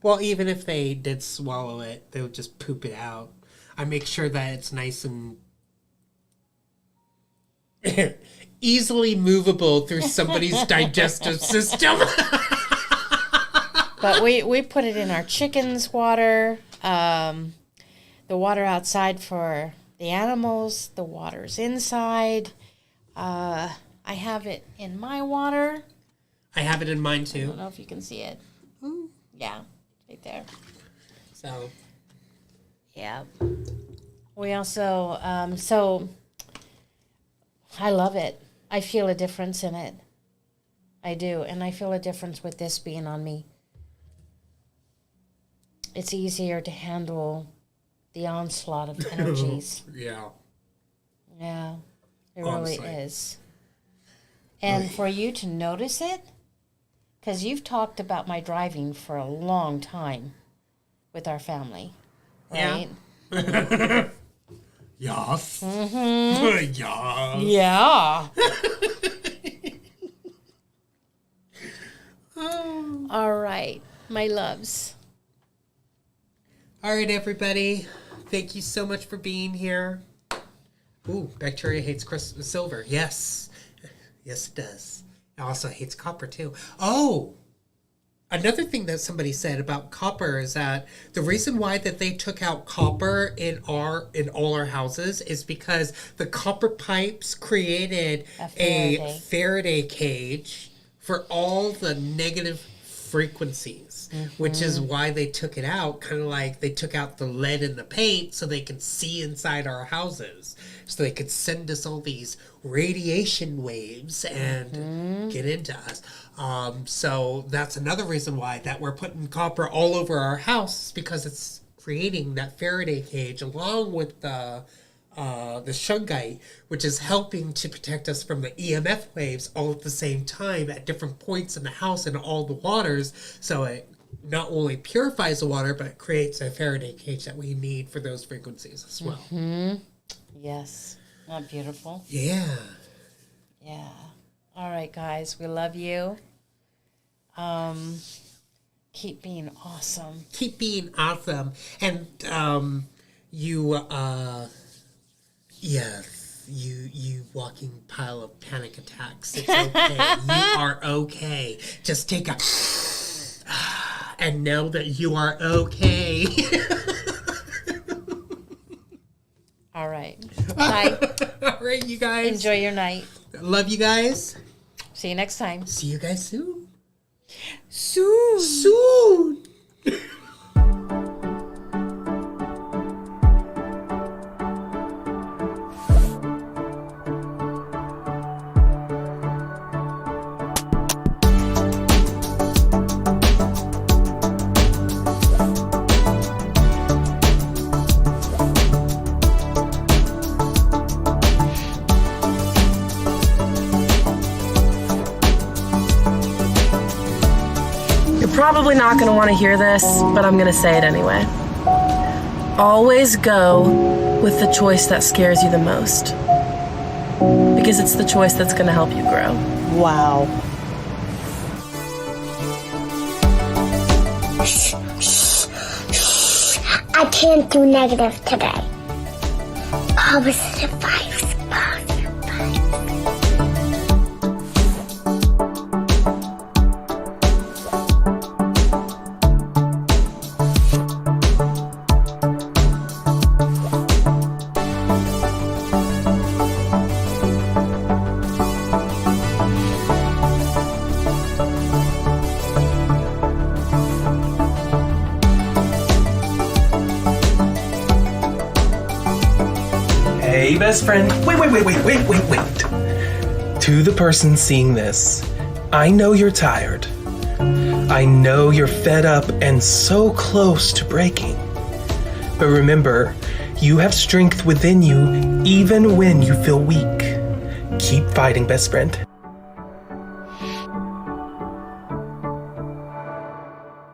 Well, even if they did swallow it, they would just poop it out. I make sure that it's nice and easily movable through somebody's digestive system. But we put it in our chickens' water, the water outside for the animals, the water's inside. I have it in my water. I have it in mine I too. don't know if you can see it. Yeah, right there. So, yeah. We also, so I love it. I feel a difference in it. I do. And I feel a difference with this being on me. It's easier to handle the onslaught of energies. yeah. Yeah, it Honestly. really is. And for you to notice it, because you've talked about my driving for a long time with our family, right? Yeah. Yes. Mm-hmm. Yes. Yeah. Oh. All right, my loves. All right, everybody. Thank you so much for being here. Ooh, bacteria hates silver. Yes. Yes, it does. It also hates copper, too. Oh, another thing that somebody said about copper is that the reason why that they took out copper in all our houses is because the copper pipes created a Faraday cage for all the negative frequencies, which is why they took it out, kind of like they took out the lead in the paint so they could see inside our houses, so they could send us all these radiation waves and get into us. So that's another reason why that we're putting copper all over our house, because it's creating that Faraday cage along with the shungite, which is helping to protect us from the EMF waves all at the same time at different points in the house and all the waters. So it not only purifies the water, but it creates a Faraday cage that we need for those frequencies as well. Mm-hmm. Yes. Not beautiful. Yeah. Yeah. All right, guys. We love you. Keep being awesome. Keep being awesome. And you walking pile of panic attacks. It's okay. You are okay. Just take a and know that you are okay. Bye. All right, you guys. Enjoy your night. Love you guys. See you next time. See you guys soon. Soon. Soon. Probably not going to want to hear this, but I'm going to say it anyway. Always go with the choice that scares you the most, because it's the choice that's going to help you grow. Wow. I can't do negative today. Positive vibes, positive vibes. Hey, best friend. Wait. To the person seeing this, I know you're tired. I know you're fed up and so close to breaking. But remember, you have strength within you even when you feel weak. Keep fighting, best friend.